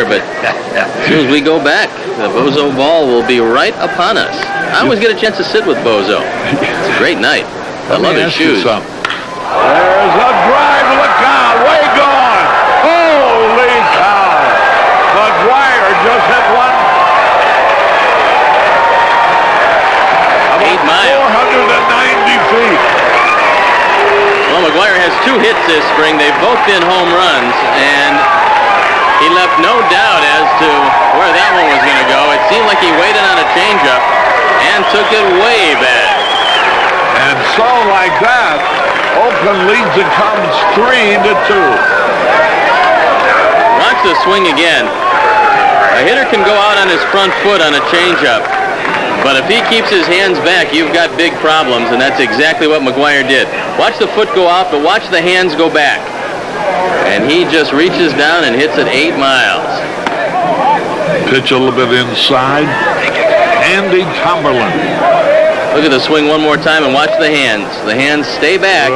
But as soon as we go back, the Bozo ball will be right upon us. I always get a chance to sit with Bozo. It's a great night. I love his shoes. There's a drive. Look out. Way gone. Holy cow. McGwire just hit one. About 490 feet. Well, McGwire has 2 hits this spring. They've both been home runs, and he left no doubt as to where that one was going to go. It seemed like he waited on a changeup and took it way back. And so, like that, Oakland leads the Cubs 3-2. Watch the swing again. A hitter can go out on his front foot on a changeup, but if he keeps his hands back, you've got big problems, and that's exactly what McGwire did. Watch the foot go out, but watch the hands go back. And he just reaches down and hits it 8 miles. Pitch a little bit inside. Andy Cumberland. Look at the swing one more time and watch the hands. The hands stay back.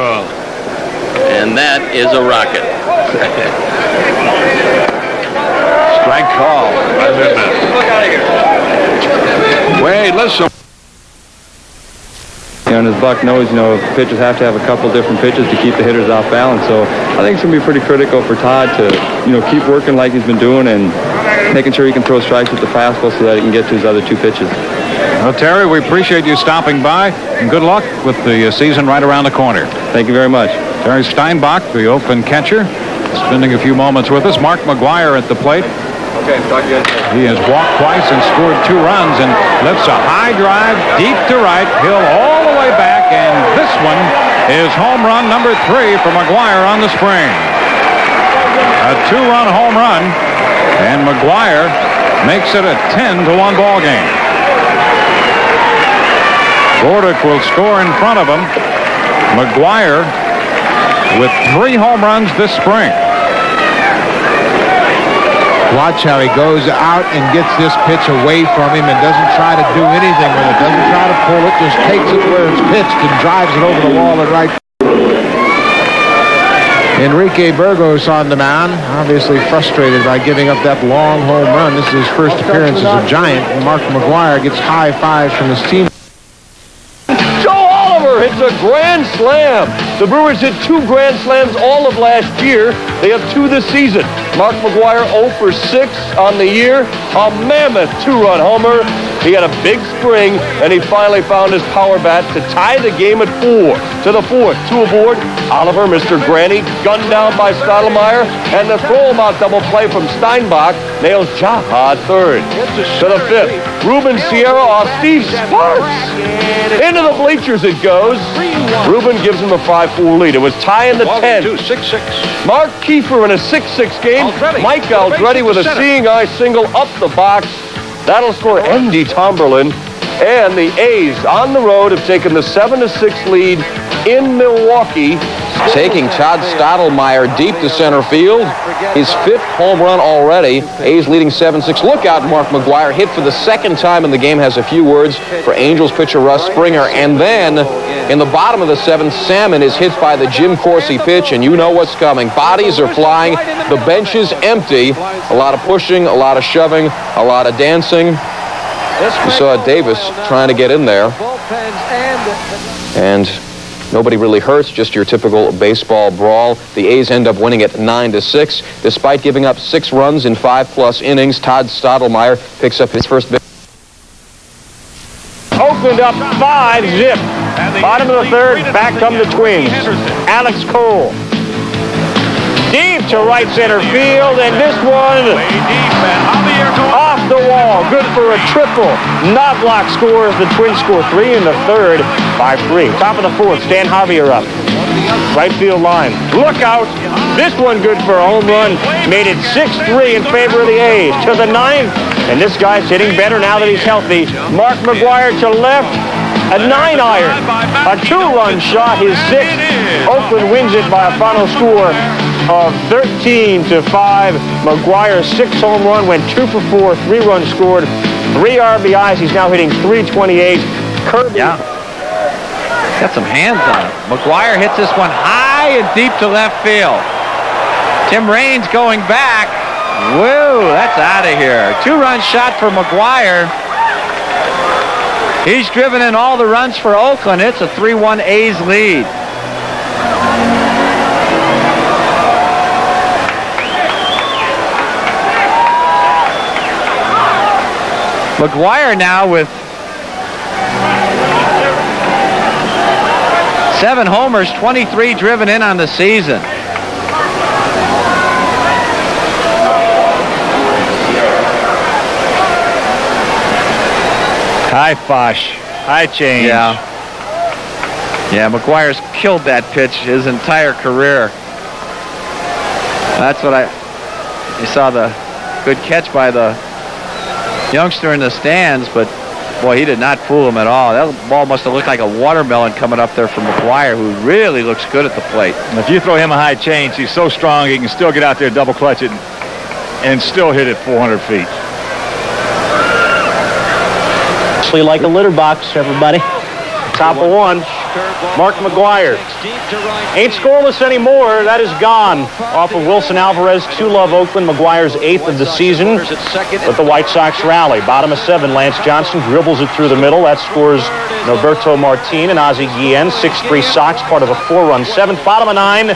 And that is a rocket. Strike call. Look out of here. Wait, listen. And as Buck knows, pitchers have to have a couple different pitches to keep the hitters off balance. So I think it's going to be pretty critical for Todd to, keep working like he's been doing and making sure he can throw strikes with the fastball so that he can get to his other 2 pitches. Well, Terry, we appreciate you stopping by, and good luck with the season right around the corner. Thank you very much. Terry Steinbach, the Oakland catcher, spending a few moments with us. Mark McGwire at the plate. Okay, talk to you guys. He has walked twice and scored 2 runs and lifts a high drive deep to right, hill all the way back, and this one is home run number 3 for McGwire on the spring. A 2-run home run, and McGwire makes it a 10-1 ball game. Gordick will score in front of him. McGwire with 3 home runs this spring. Watch how he goes out and gets this pitch away from him and doesn't try to do anything with it. Doesn't try to pull it, just takes it where it's pitched and drives it over the wall at right. Enrique Burgos on the mound, obviously frustrated by giving up that long home run. This is his first appearance as a Giant. Mark McGwire gets high fives from his team. It's a grand slam. The Brewers hit 2 grand slams all of last year. They have 2 this season. Mark McGwire 0 for 6 on the year. A mammoth 2-run homer. He had a big spring, and he finally found his power bat to tie the game at 4. To the 4th, 2 aboard. Oliver, Mr. Granny, gunned down by Stottlemyre, and the throw-him-out double play from Steinbach nails Jaha 3rd. To the 5th, Ruben Sierra off Steve Sparks. Into the bleachers it goes. Ruben gives him a 5-4 lead. It was tie in the 10th. 6-6. Mark Kiefer in a 6-6 game. Mike Aldretti with a seeing eye single up the box. That'll score Andy Tomberlin. And the A's on the road have taken the 7-6 lead in Milwaukee. Taking Todd Stottlemyre deep to center field. His 5th home run already. A's leading 7-6. Look out, Mark McGwire. Hit for the 2nd time in the game. Has a few words for Angels pitcher Russ Springer. And then in the bottom of the 7th, Salmon is hit by the Jim Corsi pitch, and you know what's coming. Bodies are flying. The bench is empty. A lot of pushing, a lot of shoving, a lot of dancing. You saw Davis trying to get in there. And nobody really hurts, just your typical baseball brawl. The A's end up winning it 9-6. Despite giving up 6 runs in 5+ innings, Todd Stottlemyre picks up his first big. Oakland up 5-0. Bottom of the 3rd, back come the Twins. Alex Cole. Deep to right center field, and this one off the wall. Good for a triple. Knobloch scores. The Twins score 3 in the 3rd, 5-3. Top of the 4th, Stan Javier up. Right field line. Look out. This one good for a home run. Made it 6-3 in favor of the A's. To the 9th, and this guy's hitting better now that he's healthy. Mark McGwire to left. A 9-iron. A 2-run shot, his 6th. Oakland wins it by a final score of 13-5. McGwire's 6th home run went 2 for 4, 3 runs scored, 3 RBIs. He's now hitting .328. Kirby. Yeah. Got some hands on it. McGwire hits this one high and deep to left field. Tim Raines going back. Whoa, that's out of here. 2-run shot for McGwire. He's driven in all the runs for Oakland. It's a 3-1 A's lead. McGwire now with 7 homers, 23 driven in on the season. High Fosh. High change. Yeah. Yeah, McGwire's killed that pitch his entire career. That's what you saw the good catch by the youngster in the stands, but boy, he did not fool him at all. That ball must have looked like a watermelon coming up there from McGwire, who really looks good at the plate. And if you throw him a high change, he's so strong he can still get out there, double clutch it, and still hit it 400 feet. Like a litter box, everybody. Top of 1, Mark McGwire. Ain't scoreless anymore. That is gone off of Wilson Alvarez. 2-love Oakland. McGwire's 8th of the season. But the White Sox rally. Bottom of 7, Lance Johnson dribbles it through the middle. That scores Norberto Martin and Ozzie Guillen. 6-3 Sox, part of a 4-run 7th. Bottom of 9,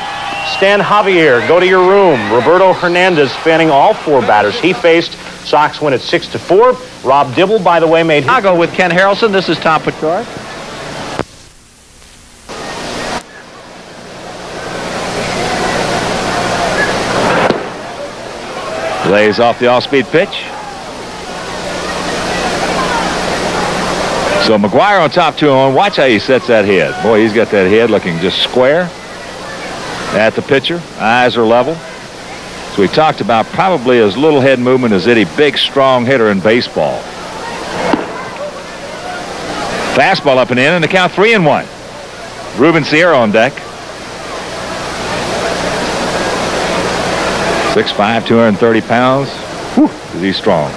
Stan Javier. Go to your room. Roberto Hernandez fanning all 4 batters he faced. Sox win at 6-4. Rob Dibble, by the way, made... I'll go with Ken Harrelson. This is Tom Picard. Lays off the off-speed pitch. So McGwire on top 2-0. Watch how he sets that head. Boy, he's got that head looking just square at the pitcher. Eyes are level. So we talked about probably as little head movement as any big, strong hitter in baseball. Fastball up and in, and the count 3-1. Ruben Sierra on deck. 6'5", 230 pounds. Whew, is he strong.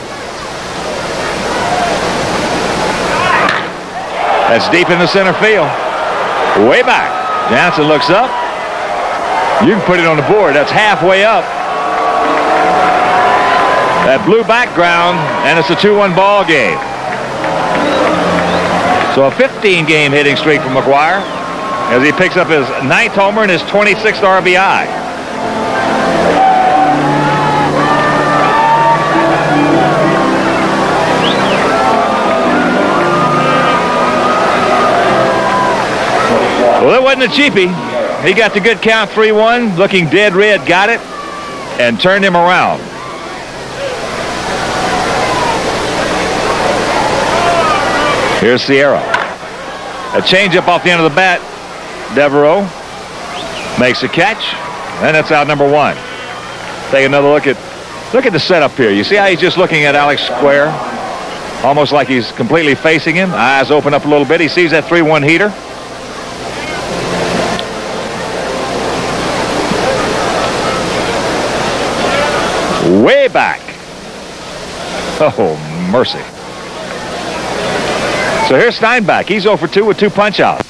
That's deep in the center field. Way back. Johnson looks up. You can put it on the board. That's halfway up. That blue background, and it's a 2-1 ball game. So a 15-game hitting streak for McGwire as he picks up his 9th homer and his 26th RBI. Well, that wasn't a cheapie. He got the good count, 3-1, looking dead red, got it, and turned him around. Here's Sierra. A changeup off the end of the bat. Devereaux makes a catch, and that's out number 1. Take another look at the setup here. You see how he's just looking at Alex square? Almost like he's completely facing him. Eyes open up a little bit. He sees that 3-1 heater. Way back. Oh, mercy. So here's Steinbach. He's 0 for 2 with 2 punch-outs.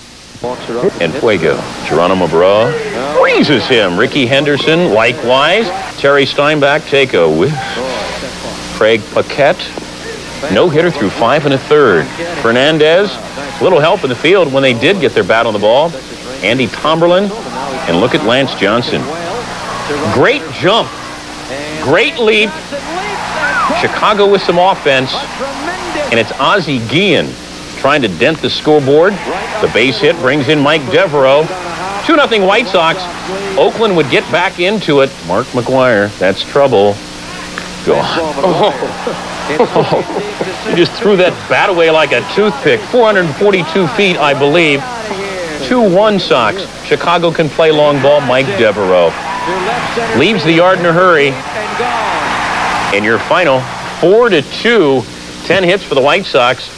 And Fuego. Geronimo Barra freezes him. Ricky Henderson, likewise. Terry Steinbach take a whiff. Craig Paquette, no-hitter through 5 1/3. Fernandez, a little help in the field when they did get their bat on the ball. Andy Tomberlin, and look at Lance Johnson. Great jump. Great leap. Chicago with some offense. And it's Ozzie Guillen trying to dent the scoreboard. The base hit brings in Mike Devereaux. 2-0 White Sox. Oakland would get back into it. Mark McGwire, that's trouble. Gone. He just threw that bat away like a toothpick. 442 feet, I believe. 2-1 Sox. Chicago can play long ball. Mike Devereaux leaves the yard in a hurry. And your final 4-2. 10 hits for the White Sox.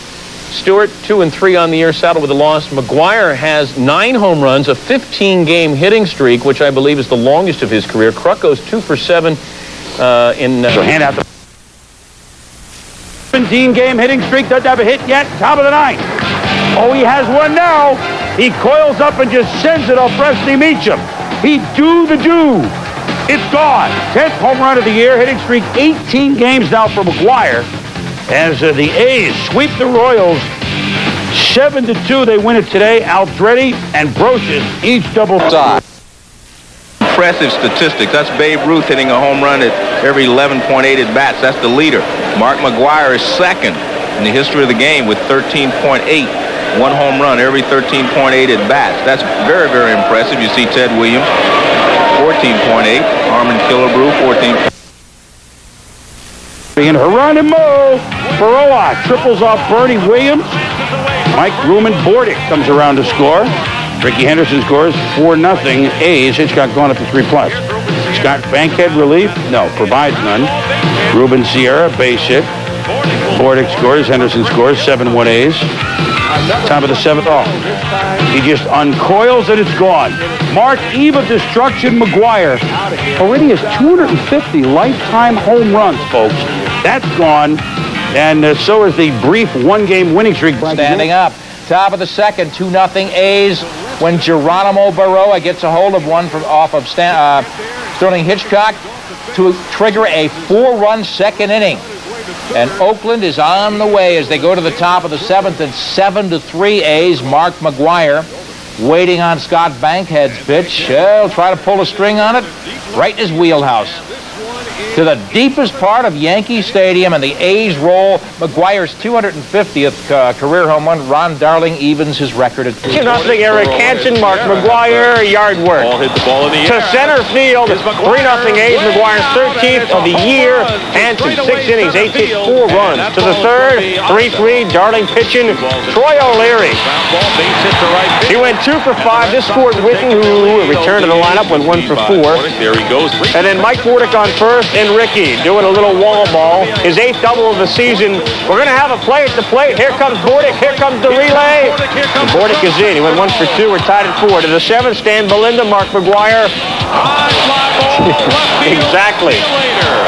Stewart 2-3 on the year, saddled with a loss. McGwire has 9 home runs, a 15-game hitting streak, which I believe is the longest of his career. Kruk goes 2 for 7 in. So hand out the 17-game hitting streak. Doesn't have a hit yet. Top of the 9th. Oh, he has one now. He coils up and just sends it off Preston Meacham. He do the do. It's gone. 10th home run of the year. Hitting streak 18 games now for McGwire. As the A's sweep the Royals 7-2. They win it today. Aldretti and Brocious each double tie. Impressive statistics. That's Babe Ruth hitting a home run at every 11.8 at bats. That's the leader. Mark McGwire is second in the history of the game with 13.8. One home run every 13.8 at bats. That's very, very impressive. You see Ted Williams, 14.8. Armin Killebrew, 14. And Geronimo Baroa triples off Bernie Williams. Mike Ruman Bordick comes around to score. Ricky Henderson scores 4-0 A's. Hitchcock going up to 3+. Scott Bankhead relief? No, provides none. Ruben Sierra base hit. Bordick scores. Henderson scores. 7-1 A's. Top of the 7th. Oh, he just uncoils and it's gone. Mark eve of destruction McGwire already has 250 lifetime home runs, folks. That's gone. And so is the brief one-game winning streak. Standing up. Top of the 2nd, 2-0 A's. When Geronimo Baroa gets a hold of one from off of Sterling Hitchcock to trigger a 4-run second inning. And Oakland is on the way as they go to the top of the 7th and 7-3 A's. Mark McGwire waiting on Scott Bankhead's pitch. He'll try to pull a string on it right in his wheelhouse. To the deepest part of Yankee Stadium, and the A's roll. McGwire's 250th career home run. Ron Darling evens his record at 2-0 Eric Hansen. Mark McGwire, yard work. Ball hit the ball in the air. To center field, 3-0 A's. McGwire's 13th of the year. Hansen, 6 innings, 8 hits, 4 runs. To the 3rd, 3-3, Darling pitching. Troy O'Leary. He went 2 for 5. This scored Whitten, who returned to the lineup, went 1 for 4. There he goes. And then Mike Bordick on first, and Ricky doing a little wall ball. His 8th double of the season. We're going to have a play at the plate. Here comes Bordick. Here comes the relay. And Bordick is in. He went 1 for 2. We're tied at 4. To the 7th, Stan Belinda, Mark McGwire. Exactly.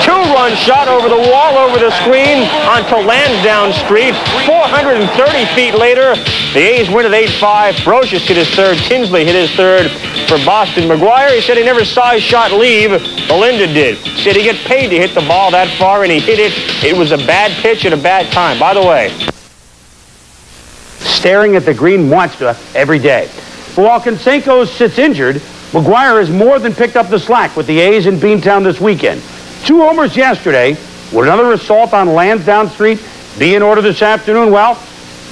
2-run shot over the wall, over the screen, onto Lansdowne Street. 430 feet later, the A's win at 8-5. Brocious hit his 3rd. Tinsley hit his 3rd for Boston. McGwire, he said he never saw his shot leave. Belinda did. He said he get paid to hit the ball that far, and he hit it. It was a bad pitch at a bad time. By the way, staring at the green monster every day. While Canseco sits injured, McGwire has more than picked up the slack with the A's in Beantown this weekend. 2 homers yesterday. Would another assault on Lansdowne Street be in order this afternoon? Well,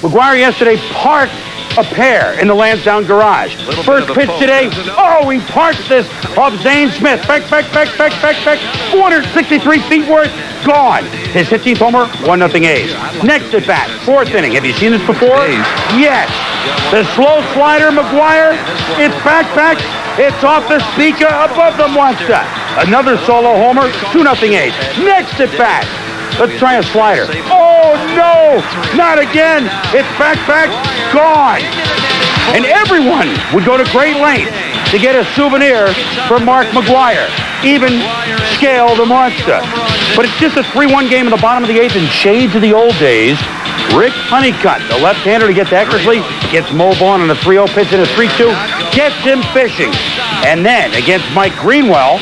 McGwire yesterday parked a pair in the Lansdowne garage. First pitch today. Oh, he parks this of Zane Smith. Back. 463 feet worth. Gone. His 15th homer, 1-0 A's. Next at bat, 4th inning. Have you seen this before? Yes. The slow slider, McGwire. It's back. It's off the speaker above the monster. Another solo homer, 2-0 A's. Next at bat. Let's try a slider. Oh, no! Not again! It's back, gone! And everyone would go to great lengths to get a souvenir from Mark McGwire. Even Scale the Monster. But it's just a 3-1 game in the bottom of the 8th in shades of the old days. Rick Honeycutt, the left-hander to get to Eckersley, gets Mo Vaughn on a 3-0 pitch in a 3-2, gets him fishing. And then, against Mike Greenwell,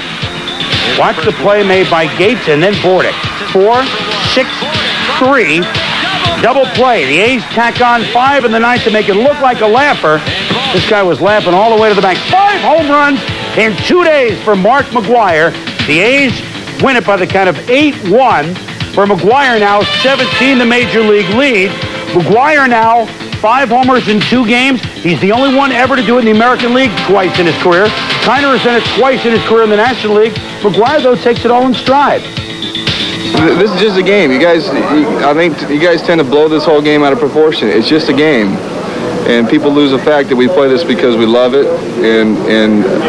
watch the play made by Gates and then Bordick. 4-6-3, double play. The A's tack on 5 in the 9th to make it look like a laugher. This guy was laughing all the way to the bank. 5 home runs in 2 days for Mark McGwire. The A's win it by the count of 8-1. For McGwire now, 17 the major league lead. McGwire now, 5 homers in 2 games. He's the only one ever to do it in the American League twice in his career. Kiner has done it twice in his career in the National League. McGwire, though, takes it all in stride. This is just a game. I think you guys tend to blow this whole game out of proportion. It's just a game. And people lose the fact that we play this because we love it, and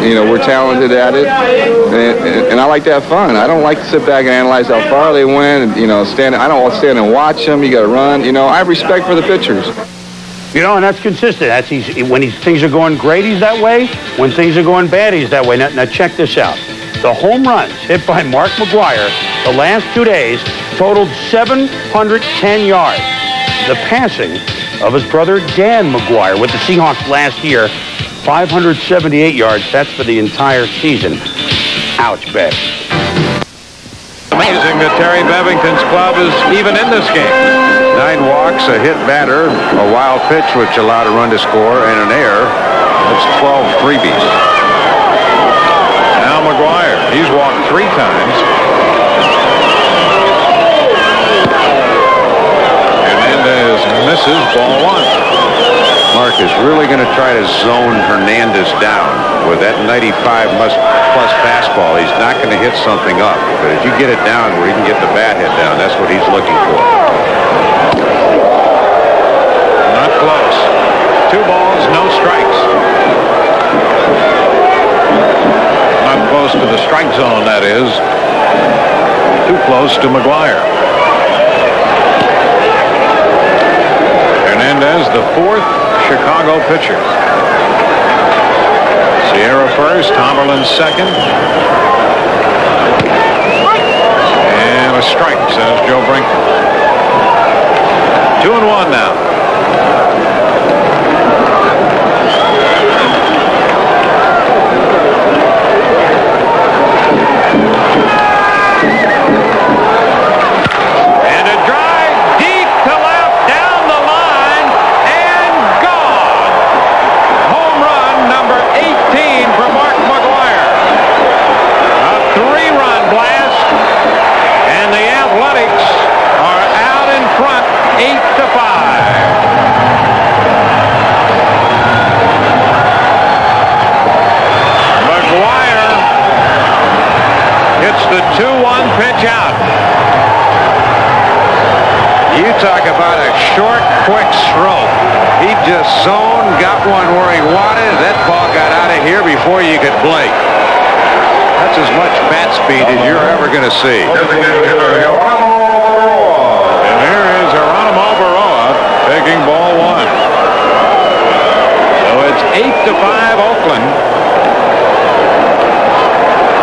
you know, we're talented at it, and I like to have fun. I don't like to sit back and analyze how far they went, and, you know, I don't want to stand and watch them. You got to run. You know, I have respect for the pitchers. You know, and that's consistent. When things are going great, he's that way. When things are going bad, he's that way. Now check this out. The home runs hit by Mark McGwire the last 2 days totaled 710 yards. The passing of his brother Dan McGwire with the Seahawks last year, 578 yards. That's for the entire season. Ouch, bet. Amazing that Terry Bevington's club is even in this game. 9 walks, a hit batter, a wild pitch which allowed a run to score, and an error. That's 12 freebies. Now McGwire, he's walked 3 times. Hernandez misses ball 1. Mark is really going to try to zone Hernandez down with that 95-plus fastball. He's not going to hit something up. But if you get it down where he can get the bat hit down, that's what he's looking for. Not close. 2 balls, no strikes. Not close to the strike zone, that is. Too close to McGwire. Hernandez, the 4th Chicago pitcher. Sierra first, Tomberlin second. And a strike, says Joe Brinkman. 2-1 now. And a drive deep to left, down the line, and gone. Home run number 18 for Mark McGwire. A 3-run blast, and the Athletics are out in front 8-5. McGwire hits the 2-1 pitch out. You talk about a short, quick stroke. He just zoned, got one where he wanted. That ball got out of here before you could blink. That's as much bat speed as you're ever going to see. And here is Geronimo Baroa taking ball 1. So it's 8-5 Oakland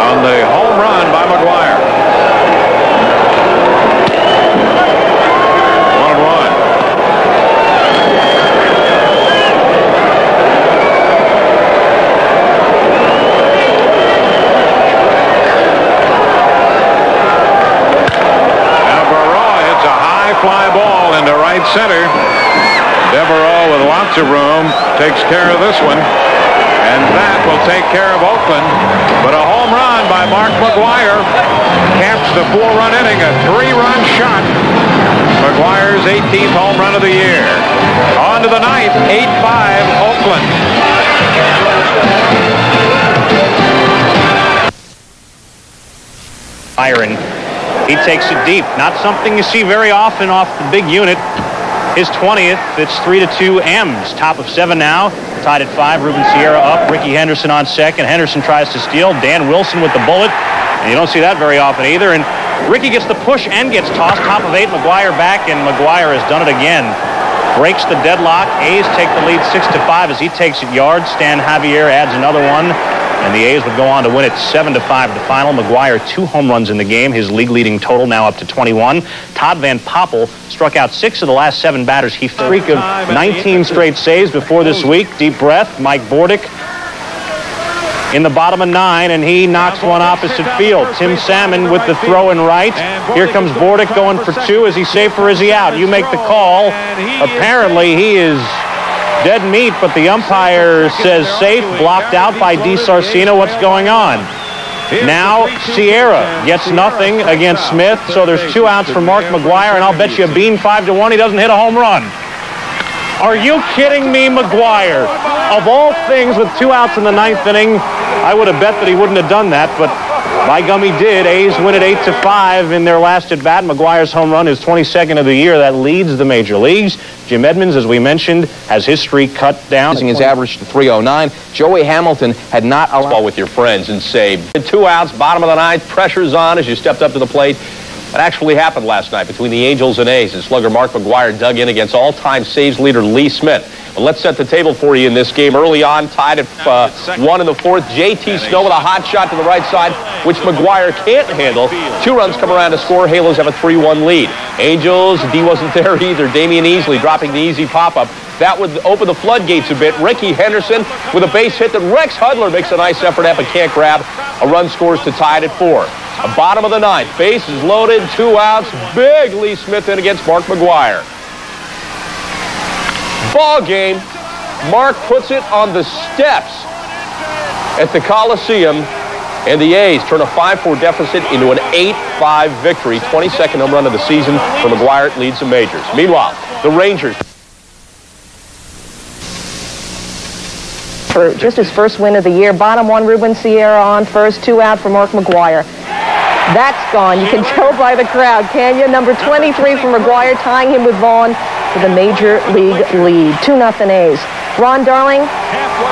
on the home run by McGwire. 1-1. Fly ball into right center. Devereaux, with lots of room, takes care of this one, and that will take care of Oakland. But a home run by Mark McGwire caps the 4-run inning, a 3-run shot. McGwire's 18th home run of the year. On to the 9th, 8-5 Oakland. Iron. He takes it deep. Not something you see very often off the big unit. His 20th. It's 3-2 M's. Top of 7 now. Tied at 5. Ruben Sierra up. Ricky Henderson on second. Henderson tries to steal. Dan Wilson with the bullet. And you don't see that very often either. And Ricky gets the push and gets tossed. Top of 8. McGwire back. And McGwire has done it again. Breaks the deadlock. A's take the lead 6-5 as he takes it yards. Stan Javier adds another one. And the A's would go on to win it 7-5 the final. McGwire 2 home runs in the game. His league-leading total now up to 21. Todd Van Poppel struck out 6 of the last 7 batters. He streak of 19 straight saves before this week. Deep breath. Mike Bordick in the bottom of 9, and he knocks one opposite field. Tim Salmon with the throw in right. Here comes Bordick going for 2. Is he safe or is he out? You make the call. Apparently he is dead meat, but the umpire says safe, blocked out by DiSarcina. What's going on? Now Sierra gets nothing against Smith, so there's 2 outs for Mark McGwire, and I'll bet you a bean 5-1 he doesn't hit a home run. Are you kidding me, McGwire? Of all things, with 2 outs in the 9th inning, I would have bet that he wouldn't have done that, but by gum he did. A's win it 8-5 in their last at bat. McGwire's home run is 22nd of the year. That leads the major leagues. Jim Edmonds, as we mentioned, has his streak cut down. His average to 309. Joey Hamilton had not allowed. Ball with your friends and say 2 outs, bottom of the 9th, pressure's on as you stepped up to the plate. That actually happened last night between the Angels and A's, and slugger Mark McGwire dug in against all-time saves leader Lee Smith. But let's set the table for you in this game. Early on, tied at 1 in the 4th. J.T. Snow with a hot shot to the right side, which McGwire can't handle. 2 runs come around to score. Halos have a 3-1 lead. Angels, D wasn't there either. Damian Easley dropping the easy pop-up. That would open the floodgates a bit. Ricky Henderson with a base hit that Rex Hudler makes a nice effort at but can't grab. A run scores to tie it at 4. A bottom of the 9th. Bases loaded, 2 outs. Big Lee Smith in against Mark McGwire. Ball game. Mark puts it on the steps at the Coliseum, and the A's turn a 5-4 deficit into an 8-5 victory. 22nd home run of the season for McGwire. Leads the majors. Meanwhile, the Rangers. For just his first win of the year. Bottom 1, Ruben Sierra on first. 2 out for Mark McGwire. That's gone. You can tell by the crowd, can you? Number 23 for McGwire, tying him with Vaughn for the Major League lead. 2-0 A's. Ron Darling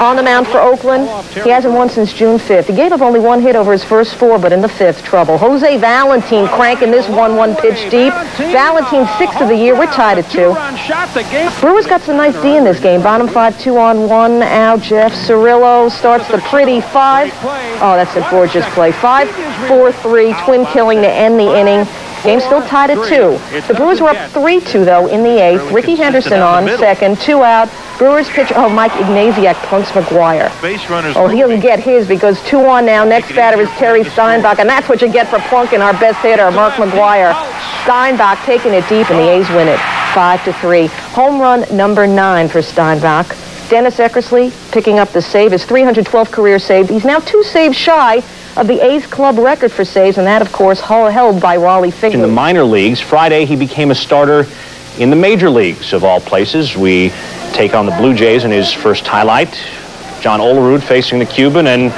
on the mound for Oakland. He hasn't won since June 5th. He gave up only 1 hit over his first 4, but in the 5th, trouble. Jose Valentin cranking this 1-1 pitch deep. Valentin 6th of the year. We're tied at 2. Brewers got some nice D in this game. Bottom 5, 2-on-1 out. Jeff Cirillo starts the pretty 5. Oh, that's a gorgeous play. 5-4-3, twin killing to end the inning. Game still tied at 2. The Brewers were up 3-2, though, in the 8th. Ricky Henderson on second, 2 out. Brewers pitcher, Mike Ignatiak punks McGwire. Oh, he'll get his because 2 on now. Next batter is Terry Steinbach, and that's what you get for plunking our best hitter, Mark McGwire. Steinbach taking it deep, and the A's win it 5-3. Home run number 9 for Steinbach. Dennis Eckersley picking up the save, his 312th career save. He's now 2 saves shy of the A's club record for saves, and that, of course, held by Wally Figley. In the minor leagues, Friday he became a starter in the major leagues, of all places. We take on the Blue Jays in his first highlight. John Olerud facing the Cuban, and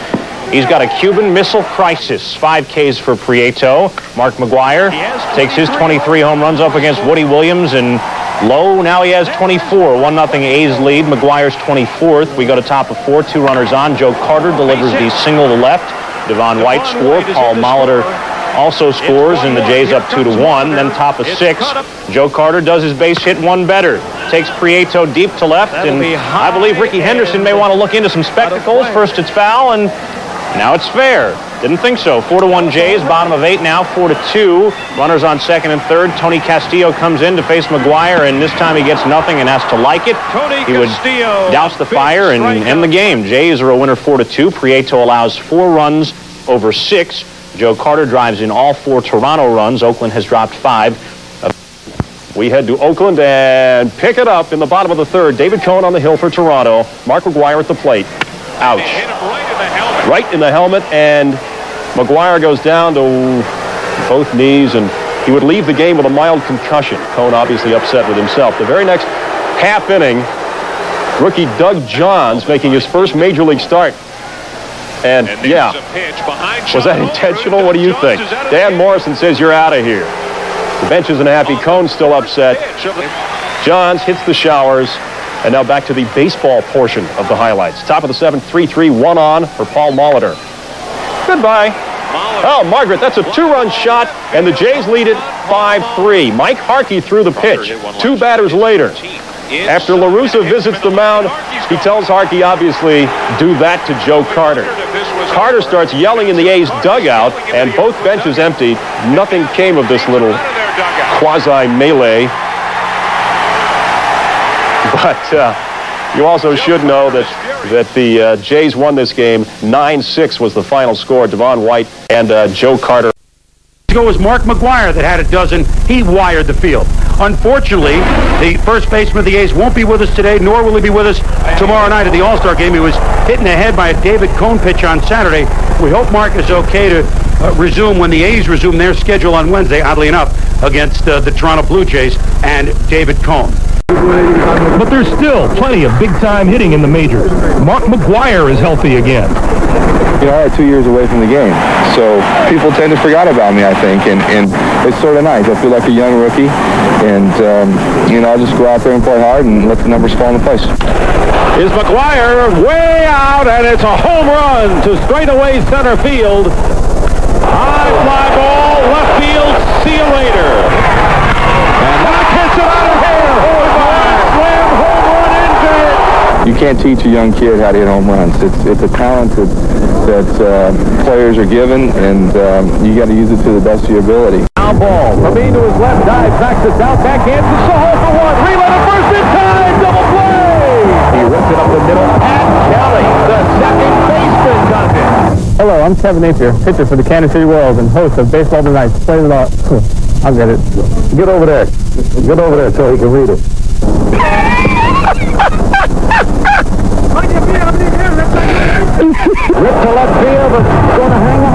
he's got a Cuban Missile Crisis. 5 Ks for Prieto. Mark McGwire takes his 23 home runs up against Woody Williams, and low, now he has 24. 1-0 A's lead. McGuire's 24th. We go to top of 4, 2 runners on. Joe Carter delivers the single to left. Devon White score. Paul Molitor also scores, and the Jays up 2-1. Then top of 6, Joe Carter does his base hit 1 better. Takes Prieto deep to left, and I believe Ricky Henderson may want to look into some spectacles. First it's foul, and now it's fair. Didn't think so. 4-1 Jays, bottom of 8 now, 4-2. Runners on second and third. Tony Castillo comes in to face McGwire, and this time he gets nothing and has to like it. He would douse the fire and end the game. Jays are a winner 4-2. Prieto allows 4 runs over 6. Joe Carter drives in all 4 Toronto runs. Oakland has dropped 5. We head to Oakland and pick it up in the bottom of the 3rd. David Cohn on the hill for Toronto. Mark McGwire at the plate. Ouch. Right in the helmet, and McGwire goes down to both knees, and he would leave the game with a mild concussion. Cohn obviously upset with himself. The very next half inning, rookie Doug Johns making his first major league start. And yeah, was that intentional? What do you think? Dan Morrison says you're out of here. The bench isn't happy. Cohn's still upset. Johns hits the showers. And now back to the baseball portion of the highlights. Top of the 7th, 3-3, 1 on for Paul Molitor. Goodbye. Oh, Margaret, that's a 2-run shot, and the Jays lead it 5-3. Mike Harkey threw the pitch. 2 batters later. After La Russa visits the mound, he tells Harkey, obviously, do that to Joe Carter. Carter starts yelling in the A's dugout, and both benches emptied. Nothing came of this little quasi-melee. But you also should know that the Jays won this game. 9-6 was the final score. Devon White and Joe Carter. It was Mark McGwire that had a dozen. He wired the field. Unfortunately, the first baseman of the A's won't be with us today, nor will he be with us tomorrow night at the All-Star game. He was hit in the head by a David Cohn pitch on Saturday. We hope Mark is okay to resume when the A's resume their schedule on Wednesday, oddly enough, against the Toronto Blue Jays and David Cohn. But there's still plenty of big-time hitting in the majors. Mark McGwire is healthy again. You know, I had 2 years away from the game, so people tend to forget about me, I think, and it's sort of nice. I feel like a young rookie, and, you know, I'll just go out there and play hard and let the numbers fall into place. Is McGwire way out, and it's a home run to straightaway center field. High fly ball, left field, See you later. And that gets it out of here. Slam home run into it. You can't teach a young kid how to hit home runs. It's a talent that players are given, and you got to use it to the best of your ability. Now ball. Levine to his left, dive, backs it down, backhands to Soho for one. Relay to first in time, double play. He rips it up the middle. Pat Kelly, the second baseman, does it. Hello, I'm Kevin Napier, pitcher for the Kansas City Royals and host of Baseball Tonight. Play it off. I'll get it. Get over there. Get over there so he can read it. Rip to left field, but going to hang on.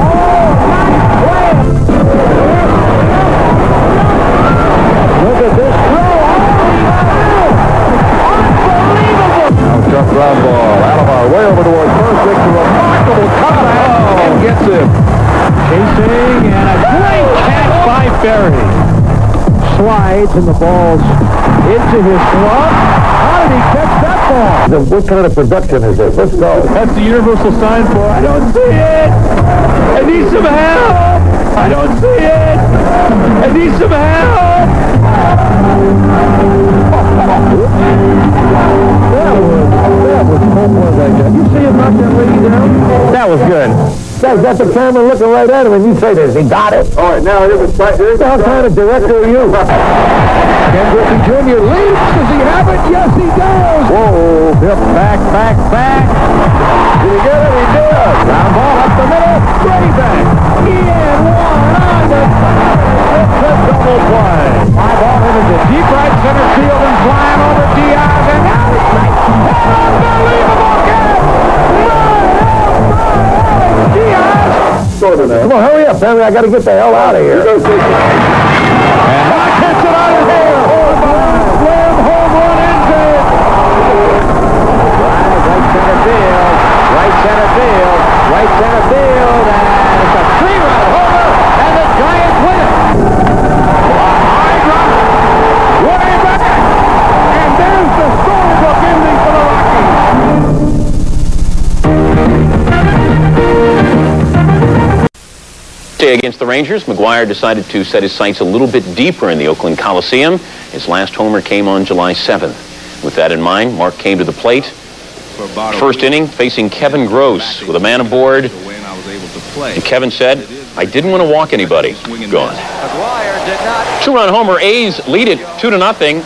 Look at this throw. Unbelievable. Now tough ground ball. Alomar way over towards first. Makes a remarkable cut out and gets him. Chasing and a great catch by Berry. Slides and the ball's into his glove. How did he catch that ball? What kind of production is this? Let's go. That's the universal sign for I don't see it. I need some help. I don't see it. I need some help. That was home run right there. You see him knock that lady down? That was good. That's the camera looking right at him, and you say this. He got it. All right, now here's what kind of director are you? Ken Griffey Jr. leaps. Does he have it? Yes, he does. Whoa. Yep, back. Did he get it? He did. Ground ball up the middle. Way back. In one on the it's a double play. Fly ball into the deep right center field and flying over Diaz. And now he's right. An unbelievable catch. Come on, hurry up, Henry. I got to get the hell out of here. And I catch it out of here. Slam home run into it. Right center field. Right center field. Right center field. And it's a 3-run homer. And the Giants win it. High drive. Way back. And there's the storybook ending for the Rockies. Against the Rangers, McGwire decided to set his sights a little bit deeper in the Oakland Coliseum. His last homer came on July 7th. With that in mind, Mark came to the plate. First inning, facing Kevin Gross with a man aboard. And Kevin said, I didn't want to walk anybody. Gone. 2-run homer. A's lead it 2-0.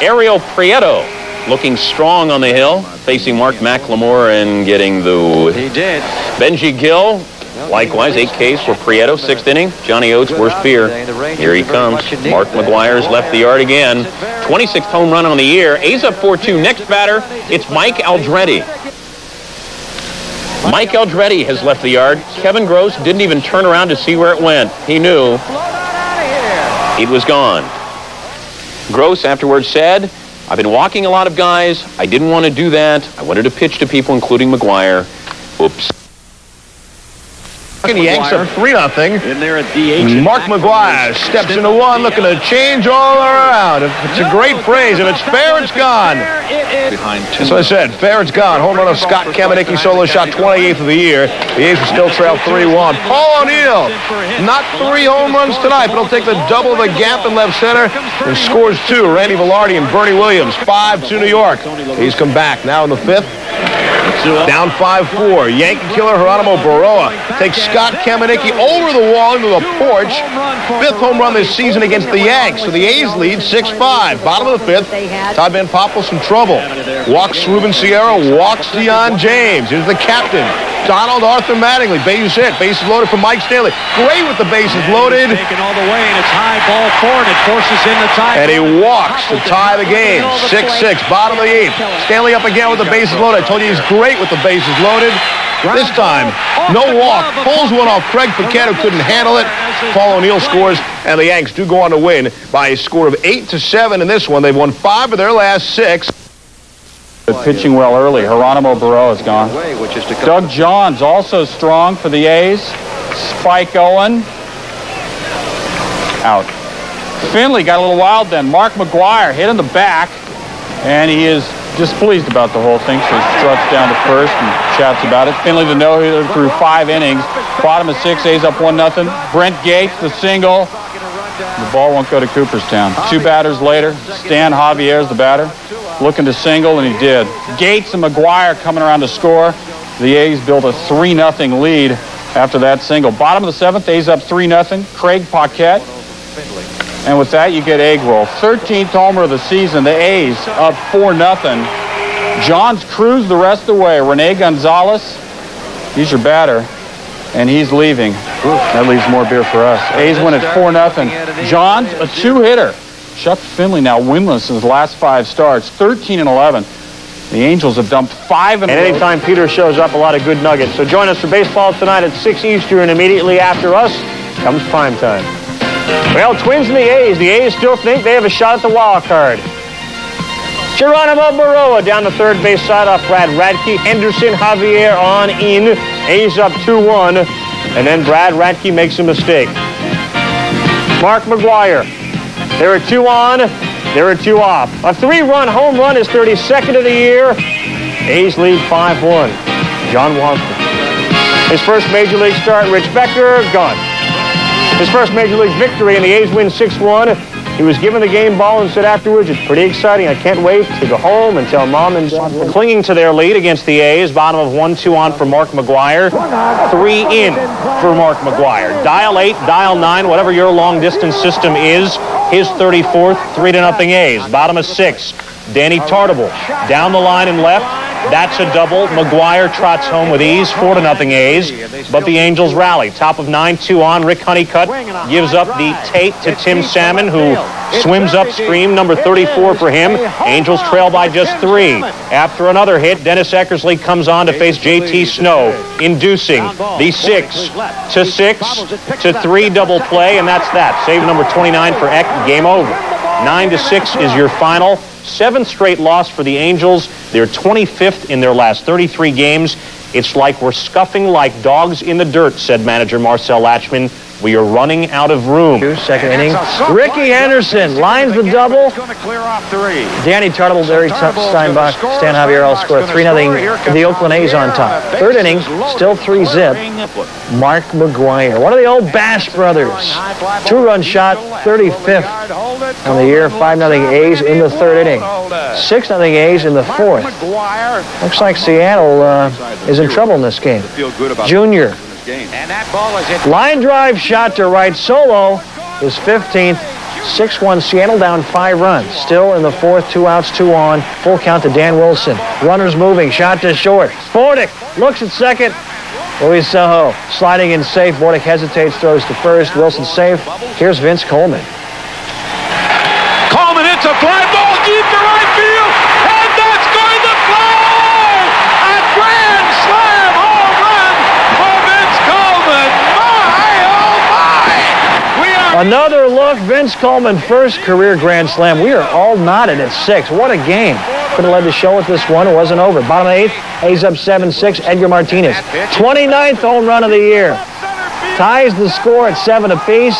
Ariel Prieto looking strong on the hill, facing Mark McLemore and getting the... He did. Benji Gill. Likewise, 8 Ks for Prieto, 6th inning. Johnny Oates' worst fear. Here he comes. Mark McGwire's left the yard again. 26th home run on the year. A's up 4-2. Next batter, it's Mike Aldretti. Mike Aldretti has left the yard. Kevin Gross didn't even turn around to see where it went. He knew it was gone. Gross afterwards said, I've been walking a lot of guys. I didn't want to do that. I wanted to pitch to people, including McGwire. Oops. The Yanks up 3-0. In there at DH. Mark McGwire steps into one, looking to change all around. It's a great phrase. If it's fair, it's gone. That's what I said. Fair, it's gone. Home run of Scott Kamenicki, solo shot, 28th of the year. The A's will still trail 3-1. Paul O'Neill, not 3 home runs tonight, but he'll take the double of the gap in left center and scores 2. Randy Velarde and Bernie Williams, 5-2 New York. He's come back now in the 5th. Down 5-4. Yankee killer Geronimo Baroa takes Scott Kamenicki over the wall into the porch. 5th home run this season against the Yanks. So the A's lead 6-5. Bottom of the 5th. Todd Van Poppel's in trouble. Walks Ruben Sierra. Walks Deion James. Here's the captain, Donald Arthur Mattingly. Bases hit. Bases loaded for Mike Stanley. Great with the bases loaded. Taken all the way, and it's high ball 4, and it forces in the tie. And he walks to tie the game. 6-6. Bottom of the 8th. Stanley up again with the bases loaded. I told you he's great with the bases loaded. This time, no walk. Pulls one off Craig Paquette, who couldn't handle it. Paul O'Neill scores, and the Yanks do go on to win by a score of 8-7 in this one. They've won 5 of their last 6. Pitching well early. Geronimo Barroa is gone. Doug Johns also strong for the A's. Spike Owen out. Finley got a little wild then. Mark McGwire hit in the back, and he is displeased about the whole thing, so he struts down to first and chats about it. Finley the no-hitter through 5 innings. Bottom of 6, A's up 1-0. Brent Gates, the single. The ball won't go to Cooperstown. 2 batters later, Stan Javier's the batter, looking to single, and he did. Gates and McGwire coming around to score. The A's built a 3-0 lead after that single. Bottom of the 7th, A's up 3-0. Craig Paquette. And with that, you get egg roll. 13th homer of the season. The A's up 4-0. Johns cruised the rest of the way. Rene Gonzalez, he's your batter, and he's leaving. That leaves more beer for us. A's win at 4-0. Johns, a 2-hitter. Chuck Finley now winless in his last 5 starts, 13-11. The Angels have dumped 5 in a row. And anytime Peter shows up, a lot of good nuggets. So join us for baseball tonight at 6 Eastern. Immediately after us comes prime time. Well, Twins and the A's still think they have a shot at the wild card. Geronimo Baroa down the third base side off Brad Radke. Henderson, Javier on in. A's up 2-1. And then Brad Radke makes a mistake. Mark McGwire. There are 2 on. There are 2 off. A 3-run home run, his 32nd of the year. A's lead 5-1. John Watson. His first Major League start, Rich Becker, gone. His first Major League victory, and the A's win 6-1. He was given the game ball and said afterwards, it's pretty exciting. I can't wait to go home and tell Mom and Dad. Clinging to their lead against the A's. Bottom of 1-2 on for Mark McGwire. 3 in for Mark McGwire. Dial 8, dial 9, whatever your long-distance system is. His 34th, 3-0 A's. Bottom of 6, Danny Tartable. Down the line and left. That's a double. McGwire trots home with ease, 4-0 A's. But the Angels rally. Top of 9, 2 on. Rick Honeycutt gives up the tape to Tim Salmon, who swims upstream. Number 34 for him. Angels trail by just 3. After another hit, Dennis Eckersley comes on to face J.T. Snow, inducing the 6-6-3 double play, and that's that. Save number 29 for Eck. Game over. 9-6 is your final. 7th straight loss for the Angels. They're 25th in their last 33 games. It's like we're scuffing like dogs in the dirt, said manager Marcel Latchman. We are running out of room. Second inning. Ricky Henderson lines the double. Danny Tartable, Larry Steinbach, Stan Javier all score 3-0. The Oakland A's on top. Third inning, still 3-zip. Mark McGwire, one of the old Bash brothers. 2-run shot, 35th on the year. 5-0 A's in the third inning. 6-0 A's in the fourth. Looks like Seattle is in trouble in this game. Junior. Line drive shot to right solo is 15th. 6-1 Seattle down 5 runs. Still in the fourth, 2 outs, 2 on. Full count to Dan Wilson. Runners moving, shot to short. Bordick looks at second. Luis Sojo sliding in safe. Bordick hesitates, throws to first. Wilson safe. Here's Vince Coleman. Coleman hits a fly ball deep to right field, and that's going to fly! A grand slam home run for Vince Coleman. My, oh my! Another look, Vince Coleman, first career grand slam. We are all knotted at 6. What a game. Could have led the show with this one. It wasn't over. Bottom of 8th, A's up 7-6. Edgar Martinez, 29th home run of the year. Ties the score at 7 apiece.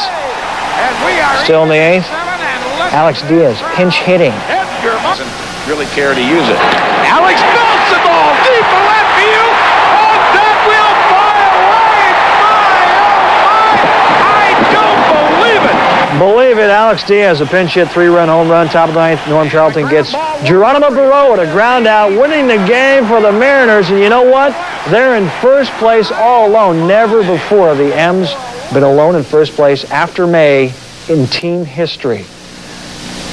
Still in the 8th. Alex Diaz, pinch hitting. Doesn't really care to use it. Alex belts the ball deep to left field. Oh, that will fly away. My, oh, my. I don't believe it. Believe it, Alex Diaz, a pinch hit, 3-run home run. Top of the 9th, Norm Charlton gets Geronimo Baroa to ground out, winning the game for the Mariners. And you know what? They're in first place all alone. Never before have the M's been alone in first place after May in team history.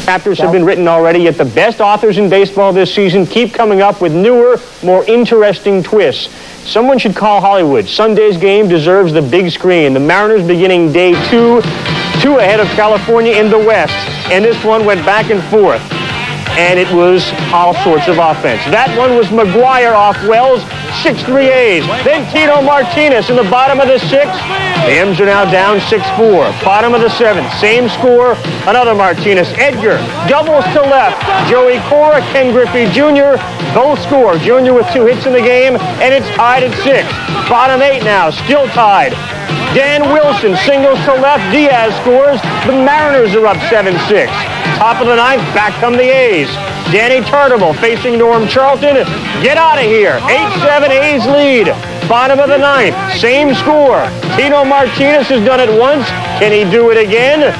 Chapters have been written already, yet the best authors in baseball this season keep coming up with newer, more interesting twists. Someone should call Hollywood. Sunday's game deserves the big screen. The Mariners beginning day 2 ahead of California in the West. And this one went back and forth. And it was all sorts of offense. That one was McGwire off Wells, 6-3 A's. Then Tito Martinez in the bottom of the 6th. The M's are now down 6-4. Bottom of the 7th, same score. Another Martinez. Edgar doubles to left. Joey Cora, Ken Griffey Jr. both score. Jr. with 2 hits in the game, and it's tied at 6. Bottom 8 now, still tied. Dan Wilson singles to left. Diaz scores. The Mariners are up 7-6. Top of the 9th, back come the A's. Danny Tartable facing Norm Charlton. Get out of here. 8-7 A's lead. Bottom of the ninth. Same score. Tino Martinez has done it once. Can he do it again?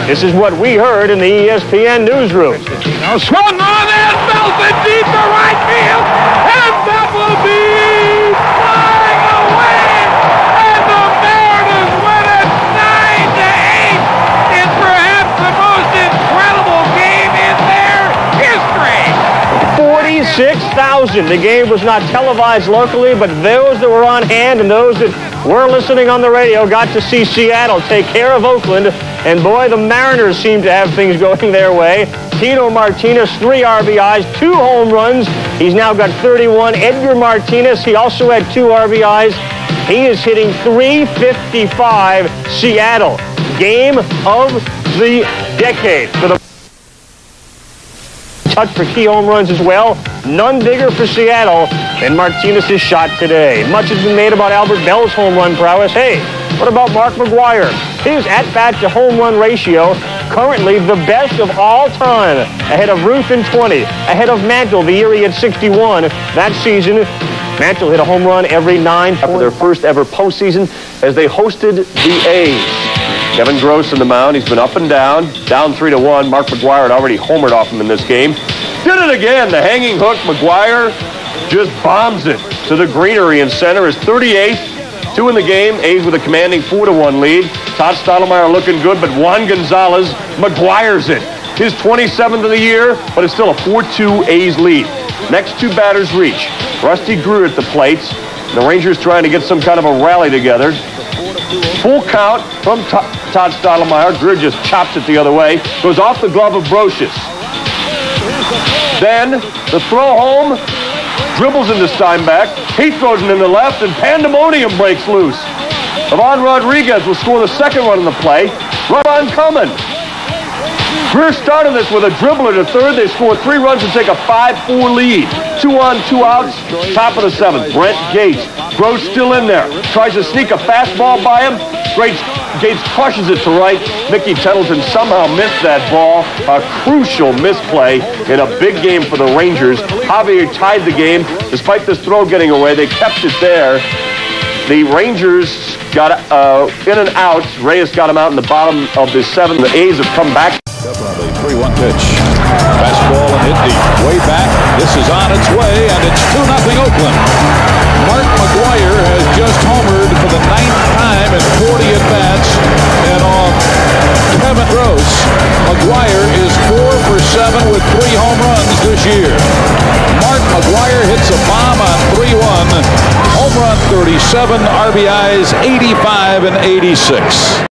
This is what we heard in the ESPN newsroom. Now swung on and belted deep to right field. And that will be flying away. And the Mariners win it 9-8. It's perhaps the most incredible game in their history. 46,000. The game was not televised locally, but those that were on hand and those that were listening on the radio got to see Seattle take care of Oakland. And boy, the Mariners seem to have things going their way. Tino Martinez, 3 RBIs, 2 home runs. He's now got 31. Edgar Martinez, he also had 2 RBIs. He is hitting .355. Seattle, game of the decade for the touch for key home runs as well. None bigger for Seattle than Martinez's shot today. Much has been made about Albert Bell's home run prowess. Hey, what about Mark McGwire? His at-bat to home run ratio, currently the best of all time, ahead of Ruth in 20, ahead of Mantle the year he had 61. That season, Mantle hit a home run every 9. For their first ever postseason as they hosted the A's. Kevin Gross in the mound. He's been up and down 3-1. Mark McGwire had already homered off him in this game. Did it again. The hanging hook. McGwire just bombs it to the greenery in center. His 38th, 2 in the game. A's with a commanding 4-1 lead. Todd Stottlemyre looking good, but Juan Gonzalez McGwire's it. His 27th of the year, but it's still a 4-2 A's lead. Next 2 batters reach. Rusty Greer at the plate. The Rangers trying to get some kind of a rally together. Full count from Todd Stottlemyre. Greer just chops it the other way. Goes off the glove of Brocious. Then the throw home. Dribbles into Steinbach. He throws it in the left, and pandemonium breaks loose. Ivan Rodriguez will score the second run in the play. Run on coming. Greer started this with a dribbler to third. They score 3 runs and take a 5-4 lead. 2 on, 2 outs. Top of the 7th. Brent Gates. Gross still in there. Tries to sneak a fastball by him. Gates crushes it to right. Mickey Tettleton somehow missed that ball. A crucial misplay in a big game for the Rangers. Javier tied the game. Despite this throw getting away, they kept it there. The Rangers got in and out. Reyes got him out in the bottom of the 7th. The A's have come back. Definitely 3-1 pitch. Fastball and hit deep. Way back. This is on its way, and it's 2-0 Oakland. Mark McGwire has just homered for the 9th time in 40 at-bats, and on Kevin Gross, McGwire is 4 for 7 with 3 home runs this year. Mark McGwire hits a bomb on 3-1. Home run 37, RBIs 85 and 86.